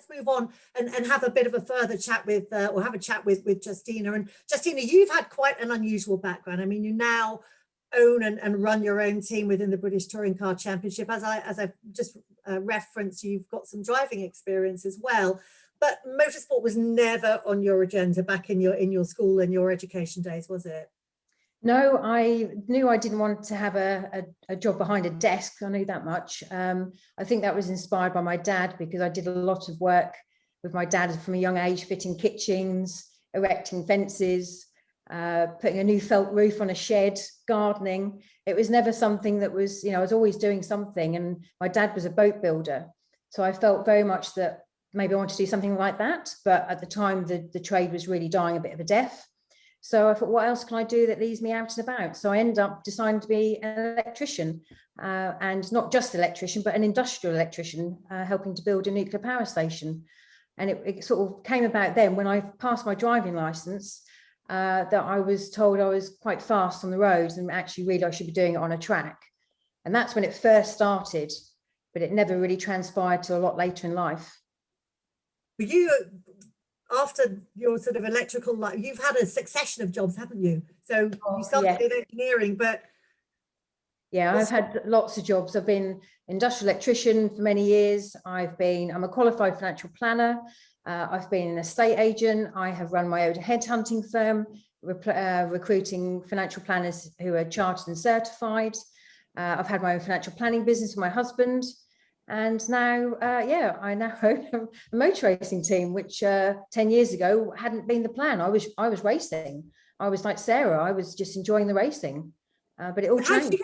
let's move on and have a bit of a further chat with, or have a chat with Justina. And Justina, you've had quite an unusual background. I mean, you now own and run your own team within the British Touring Car Championship. As I've just referenced, you've got some driving experience as well. But motorsport was never on your agenda back in your school and your education days, was it? No, I knew I didn't want to have a job behind a desk. I knew that much. I think that was inspired by my dad, because I did a lot of work with my dad from a young age, fitting kitchens, erecting fences, putting a new felt roof on a shed, gardening. It was never something that was, I was always doing something. And my dad was a boat builder. So I felt very much that maybe I wanted to do something like that. But at the time, the trade was really dying a bit of a death. So I thought, what else can I do that leaves me out and about? So I ended up deciding to be an electrician, and not just an electrician, but an industrial electrician, helping to build a nuclear power station. And it sort of came about then when I passed my driving license, that I was told I was quite fast on the roads and actually really I should be doing it on a track. And that's when it first started, but it never really transpired till a lot later in life. But you, after your sort of electrical life, you've had a succession of jobs, haven't you? So you started in engineering, but yeah, I've had lots of jobs. I've been industrial electrician for many years. I'm a qualified financial planner. I've been an estate agent. I have run my own headhunting firm, recruiting financial planners who are chartered and certified. I've had my own financial planning business with my husband. And now, I now own a motor racing team, which 10 years ago hadn't been the plan. I was racing. I was like Sarah. I was just enjoying the racing, but it all changed.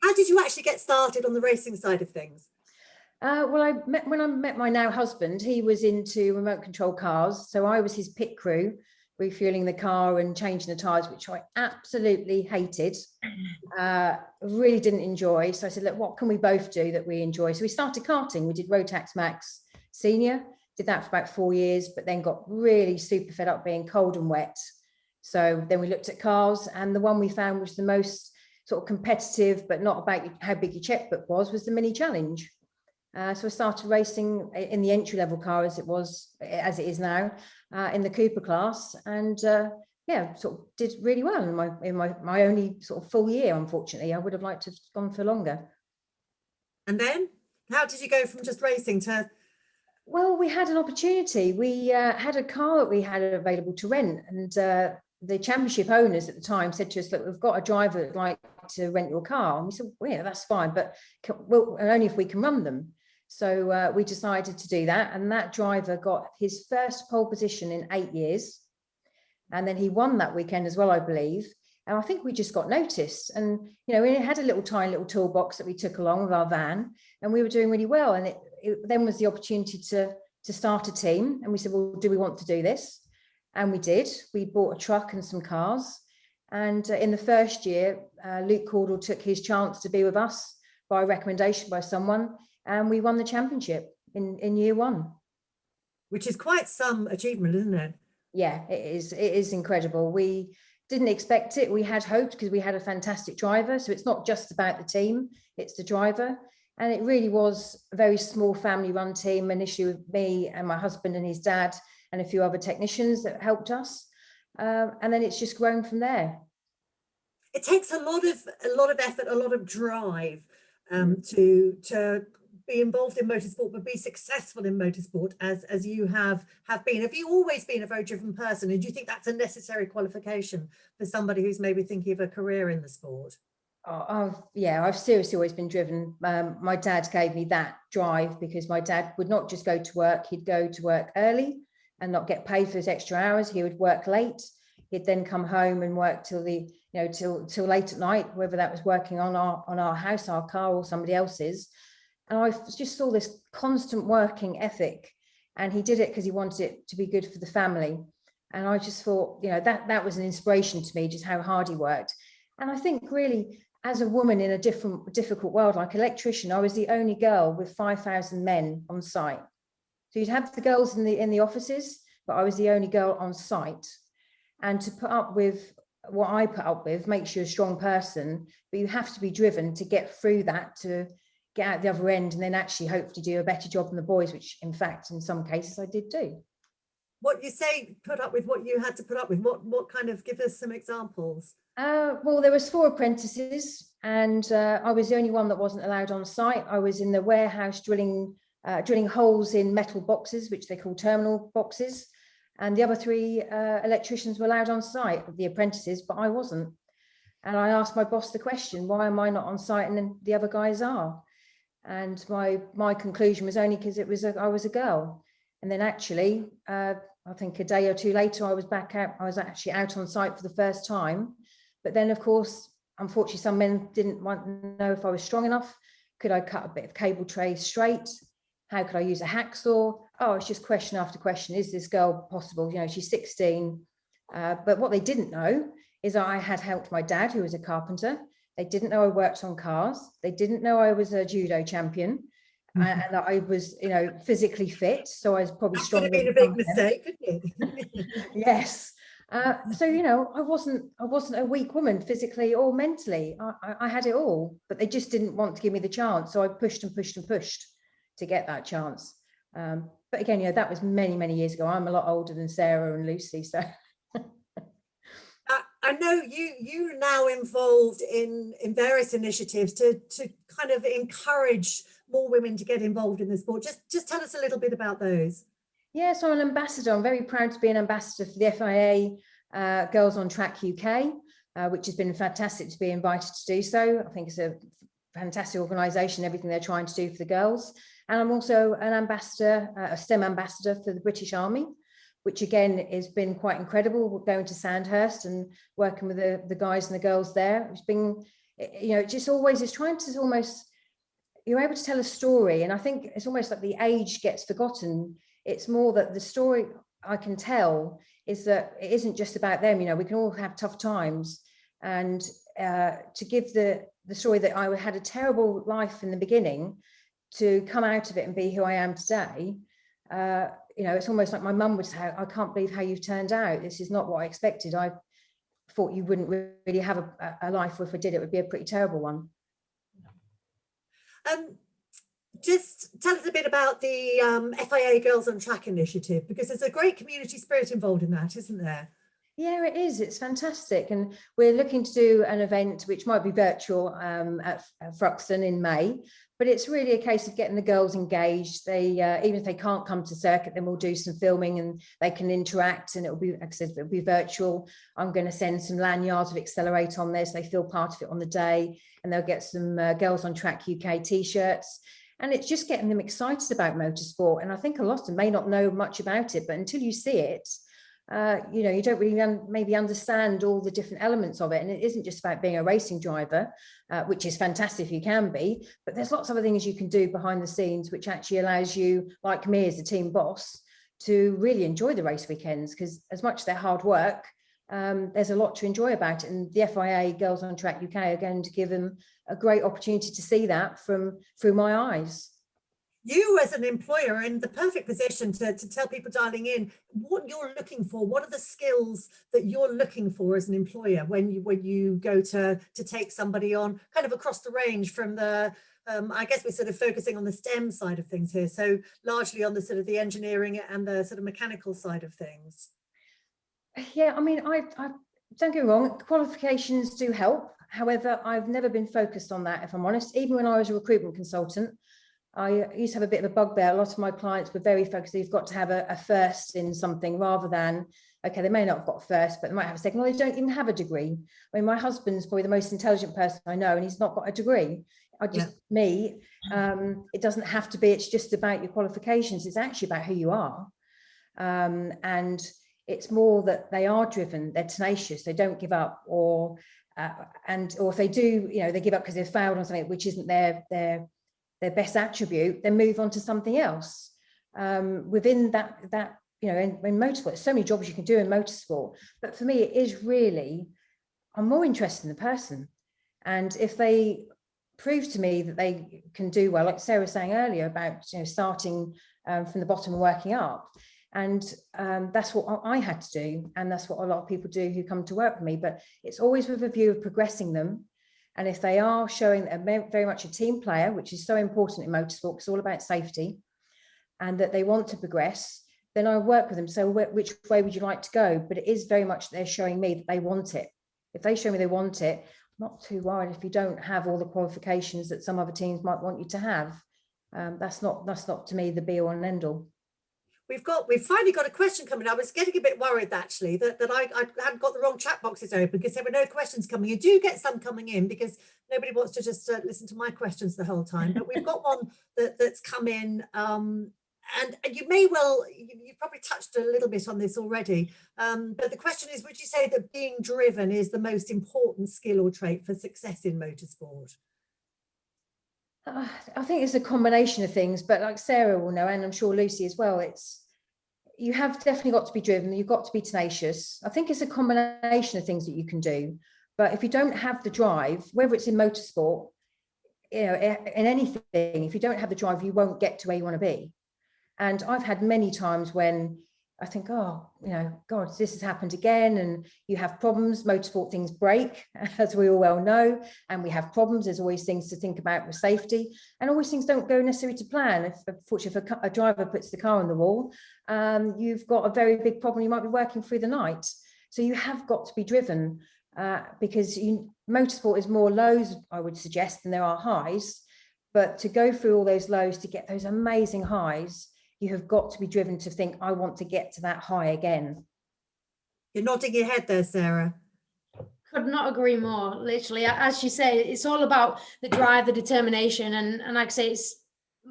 How did you actually get started on the racing side of things? Well, when I met my now husband, he was into remote control cars. So I was his pit crew, refueling the car and changing the tyres, which I absolutely hated, really didn't enjoy. So I said, look, what can we both do that we enjoy? So we started karting. We did Rotax Max Senior, did that for about 4 years, but then got really super fed up being cold and wet. So then we looked at cars, and the one we found was the most sort of competitive, but not about how big your checkbook was the Mini Challenge. So I started racing in the entry-level car as it is now, in the Cooper class, and sort of did really well in my only sort of full year. Unfortunately, I would have liked to have gone for longer. And then, how did you go from just racing to? Well, we had an opportunity. We had a car that we had available to rent, and the championship owners at the time said to us, look, we've got a driver that'd like to rent your car. And we said, well, yeah, that's fine, but only if we can run them. So we decided to do that, and that driver got his first pole position in 8 years, and then he won that weekend as well, I believe. And I think we just got noticed, and we had a tiny little toolbox that we took along with our van, and we were doing really well. And it then was the opportunity to start a team, and we said, well, do we want to do this? And we did. We bought a truck and some cars, and in the first year, Luke Caudle took his chance to be with us by recommendation by someone. And we won the championship in year one. Which is quite some achievement, isn't it? Yeah, it is. It is incredible. We didn't expect it. We had hoped, because we had a fantastic driver. So it's not just about the team, it's the driver. And it really was a very small family-run team, initially with me and my husband and his dad and a few other technicians that helped us. And then it's just grown from there. It takes a lot of effort, a lot of drive to be involved in motorsport, but be successful in motorsport as you have been. Have you always been a very driven person, and do you think that's a necessary qualification for somebody who's maybe thinking of a career in the sport? Yeah, I've seriously always been driven. My dad gave me that drive, because my dad would not just go to work, he'd go to work early and not get paid for his extra hours. He would work late. He'd then come home and work till late at night, whether that was working on our house, our car, or somebody else's. And I just saw this constant working ethic, and he did it because he wanted it to be good for the family. And I just thought, that was an inspiration to me, just how hard he worked. And I think really, as a woman in a difficult world like electrician, I was the only girl with 5,000 men on site. So you'd have the girls in the offices, but I was the only girl on site. And to put up with what I put up with makes you a strong person, but you have to be driven to get through that, to get out the other end and then actually hopefully do a better job than the boys, which in fact, in some cases I did do. What you say, put up with what you had to put up with, what kind of, give us some examples? Well, there was 4 apprentices and I was the only one that wasn't allowed on site. I was in the warehouse drilling holes in metal boxes, which they call terminal boxes. And the other 3 electricians were allowed on site, the apprentices, but I wasn't. And I asked my boss the question, why am I not on site and then the other guys are? And my conclusion was only because I was a girl. And then actually, I think a day or 2 later, I was back out. I was actually out on site for the first time. But then, of course, unfortunately, some men didn't want to know if I was strong enough. Could I cut a bit of cable tray straight? How could I use a hacksaw? Oh, it's just question after question. Is this girl possible? You know, she's 16. But what they didn't know is I had helped my dad, who was a carpenter. They didn't know I worked on cars. They didn't know I was a judo champion. And that I was, you know, physically fit. So I was probably stronger. That would have been a big mistake, couldn't it? Yes. So, you know, I wasn't a weak woman physically or mentally. I had it all, but they just didn't want to give me the chance. So I pushed and pushed and pushed to get that chance. But again, you know, that was many, many years ago. I'm a lot older than Sarah and Lucy. So I know you're now involved in various initiatives to kind of encourage more women to get involved in the sport. Just tell us a little bit about those. Yeah, so I'm an ambassador. I'm very proud to be an ambassador for the FIA Girls on Track UK, which has been fantastic to be invited to do so. I think it's a fantastic organisation, everything they're trying to do for the girls. And I'm also an ambassador, a STEM ambassador for the British Army, which again has been quite incredible, going to Sandhurst and working with the guys and the girls there. It's been, you know, it just always is trying to almost, you're able to tell a story. And I think it's almost like the age gets forgotten. It's more that the story I can tell is that it isn't just about them. You know, we can all have tough times. And to give the story that I had a terrible life in the beginning, to come out of it and be who I am today, you know, it's almost like my mum would say, I can't believe how you've turned out. This is not what I expected. I thought you wouldn't really have a life, or if I did, it would be a pretty terrible one. Just tell us a bit about the FIA Girls on Track initiative, because there's a great community spirit involved in that, isn't there? Yeah, it is. It's fantastic. And we're looking to do an event which might be virtual at Fruxton in May, but it's really a case of getting the girls engaged. They even if they can't come to circuit, then we'll do some filming and they can interact, and it'll be, like I said, it'll be virtual. I'm going to send some lanyards of EXCELR8 on this. They feel part of it on the day, and they'll get some Girls on Track UK t-shirts. And it's just getting them excited about motorsport. And I think a lot of them may not know much about it, but until you see it, you know, you don't really maybe understand all the different elements of it. And it isn't just about being a racing driver, which is fantastic if you can be, but there's lots of other things you can do behind the scenes, which actually allows you, like me as a team boss, to really enjoy the race weekends, because as much as they're hard work, there's a lot to enjoy about it. And the FIA Girls on Track UK are going to give them a great opportunity to see that through my eyes. You as an employer are in the perfect position to tell people dialing in what you're looking for. What are the skills that you're looking for as an employer when you go to take somebody on, kind of across the range from the I guess we're sort of focusing on the STEM side of things here, so largely on the sort of the engineering and the sort of mechanical side of things. Yeah, I mean, I don't get me wrong, qualifications do help. However, I've never been focused on that, if I'm honest. Even when I was a recruitment consultant, I used to have a bit of a bugbear. A lot of my clients were very focused. You've got to have a first in something, rather than, okay, they may not have got a first, but they might have a second, or they don't even have a degree. I mean, my husband's probably the most intelligent person I know, and he's not got a degree. It doesn't have to be, it's just about your qualifications. It's actually about who you are. And it's more that they are driven, they're tenacious, they don't give up, or if they do, you know, they give up because they've failed on something which isn't their best attribute, then move on to something else. Within that, you know, in motorsport, there's so many jobs you can do in motorsport, but for me, it is really, I'm more interested in the person. And if they prove to me that they can do well, like Sarah was saying earlier about, you know, starting from the bottom and working up, and that's what I had to do, and that's what a lot of people do who come to work with me. But it's always with a view of progressing them And if they are showing that they're very much a team player, which is so important in motorsport, because it's all about safety, and that they want to progress, then I work with them. So which way would you like to go? But it is very much they're showing me that they want it. If they show me they want it, I'm not too worried if you don't have all the qualifications that some other teams might want you to have. That's not to me the be all and end all. We've finally got a question coming. I was getting a bit worried actually that I hadn't got the wrong chat boxes open because there were no questions coming in. Do get some coming in because nobody wants to just listen to my questions the whole time. But we've got one that's come in, and you may well, you've probably touched a little bit on this already. But the question is, would you say that being driven is the most important skill or trait for success in motorsport? I think it's a combination of things, but like Sarah will know, and I'm sure Lucy as well, you have definitely got to be driven, you've got to be tenacious. I think it's a combination of things that you can do, but if you don't have the drive, whether it's in motorsport, you know, in anything, if you don't have the drive, you won't get to where you want to be. And I've had many times when I think, oh, you know, God, this has happened again, and you have problems. Motorsport things break, as we all well know, and we have problems. There's always things to think about with safety, and always things don't go necessarily to plan. Unfortunately, if a driver puts the car on the wall, you've got a very big problem. You might be working through the night. So you have got to be driven, because motorsport is more lows, I would suggest, than there are highs. But to go through all those lows to get those amazing highs, you have got to be driven to think, I want to get to that high again. You're nodding your head there, Sarah. Could not agree more. Literally, as you say, it's all about the drive, the determination, and like I say, it's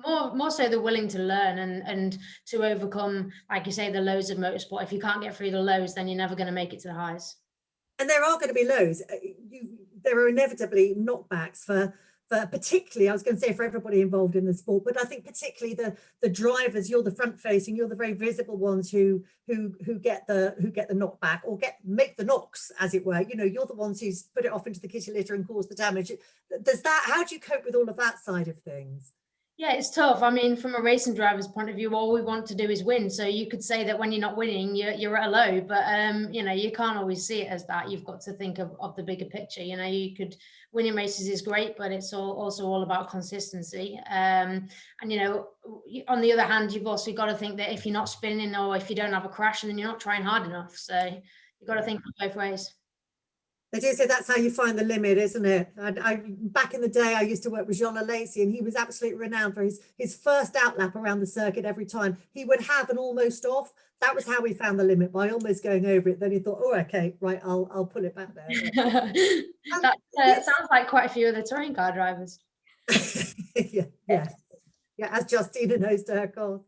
more so they're willing to learn and to overcome, like you say, the lows of motorsport. If you can't get through the lows, then you're never going to make it to the highs. And there are going to be lows. There are inevitably knockbacks for particularly, I was going to say for everybody involved in the sport, but I think particularly the drivers. You're the front facing, you're the very visible ones who get the knockback or make the knocks, as it were. You know, you're the ones who's put it off into the kitty litter and caused the damage. There's that. How do you cope with all of that side of things? Yeah, it's tough. I mean, from a racing driver's point of view, all we want to do is win. So you could say that when you're not winning, you're at a low, but you know, you can't always see it as that. You've got to think of the bigger picture. You know, you could winning races is great, but it's also all about consistency. And you know, on the other hand, you've also got to think that if you're not spinning or if you don't have a crash, then you're not trying hard enough. So you've got to think both ways. They do say that's how you find the limit, isn't it? I back in the day, I used to work with Jean Lacey, and he was absolutely renowned for his first outlap around the circuit. Every time he would have an almost off. That was how we found the limit, by almost going over it. Then he thought, oh, okay, right, I'll pull it back there. That sounds like quite a few of the touring car drivers. Yeah, as Justina knows to her cost.